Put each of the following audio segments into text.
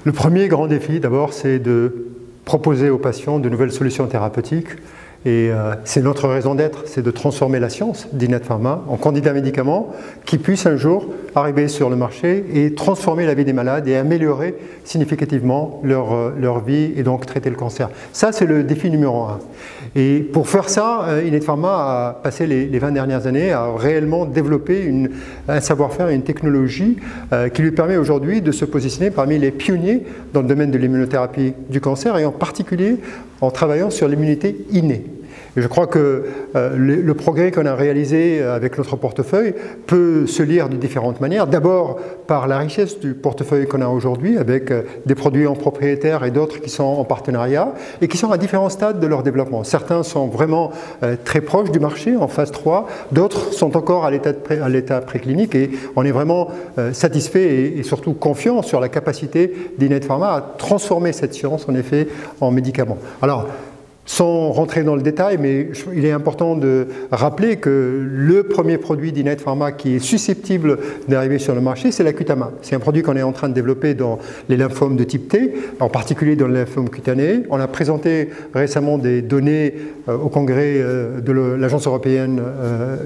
Le premier grand défi, d'abord, c'est de proposer aux patients de nouvelles solutions thérapeutiques. Et c'est notre raison d'être, c'est de transformer la science d'Inet Pharma en candidat médicament qui puisse un jour arriver sur le marché et transformer la vie des malades et améliorer significativement leur vie et donc traiter le cancer. Ça, c'est le défi numéro 1. Et pour faire ça, Inet Pharma a passé les 20 dernières années à réellement développer un savoir-faire et une technologie qui lui permet aujourd'hui de se positionner parmi les pionniers dans le domaine de l'immunothérapie du cancer et en particulier en travaillant sur l'immunité innée. Et je crois que le progrès qu'on a réalisé avec notre portefeuille peut se lire de différentes manières. D'abord par la richesse du portefeuille qu'on a aujourd'hui avec des produits en propriétaire et d'autres qui sont en partenariat et qui sont à différents stades de leur développement. Certains sont vraiment très proches du marché en phase 3, d'autres sont encore à l'état préclinique et on est vraiment satisfait et surtout confiant sur la capacité d'Inet Pharma à transformer cette science en effet en médicament. Alors, sans rentrer dans le détail, mais il est important de rappeler que le premier produit d'Inet Pharma qui est susceptible d'arriver sur le marché, c'est l'acutama. C'est un produit qu'on est en train de développer dans les lymphomes de type T, en particulier dans le lymphome cutané. On a présenté récemment des données au congrès de l'Agence européenne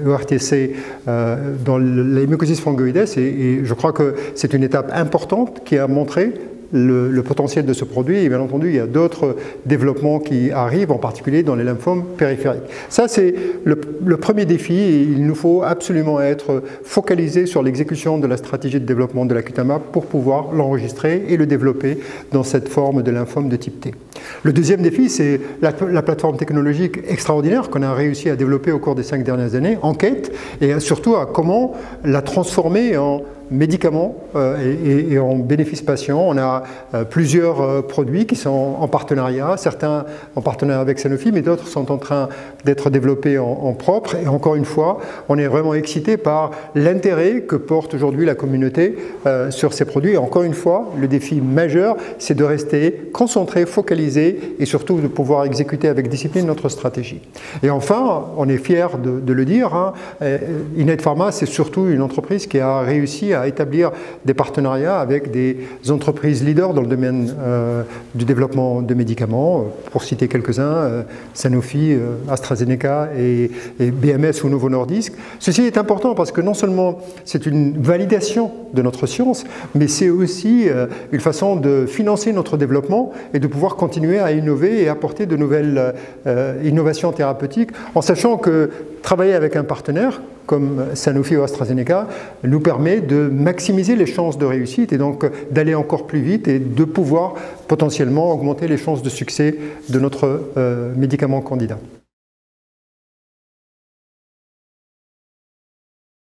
EORTC dans les mycosis fungoides et je crois que c'est une étape importante qui a montré le potentiel de ce produit et bien entendu il y a d'autres développements qui arrivent en particulier dans les lymphomes périphériques. Ça c'est le premier défi et il nous faut absolument être focalisé sur l'exécution de la stratégie de développement de l'acutama pour pouvoir l'enregistrer et le développer dans cette forme de lymphome de type T. Le deuxième défi c'est la plateforme technologique extraordinaire qu'on a réussi à développer au cours des 5 dernières années, Enquête, et surtout à comment la transformer en médicaments et en bénéfices patients. On a plusieurs produits qui sont en partenariat, certains en partenariat avec Sanofi, mais d'autres sont en train d'être développés en propre. Et encore une fois, on est vraiment excité par l'intérêt que porte aujourd'hui la communauté sur ces produits. Et encore une fois, le défi majeur, c'est de rester concentré, focalisé et surtout de pouvoir exécuter avec discipline notre stratégie. Et enfin, on est fiers de le dire, hein, Inet Pharma, c'est surtout une entreprise qui a réussi à établir des partenariats avec des entreprises leaders dans le domaine du développement de médicaments, pour citer quelques-uns, Sanofi, AstraZeneca et BMS ou Novo Nordisk. Ceci est important parce que non seulement c'est une validation de notre science, mais c'est aussi une façon de financer notre développement et de pouvoir continuer à innover et apporter de nouvelles innovations thérapeutiques en sachant que travailler avec un partenaire comme Sanofi ou AstraZeneca nous permet de maximiser les chances de réussite et donc d'aller encore plus vite et de pouvoir potentiellement augmenter les chances de succès de notre médicament candidat.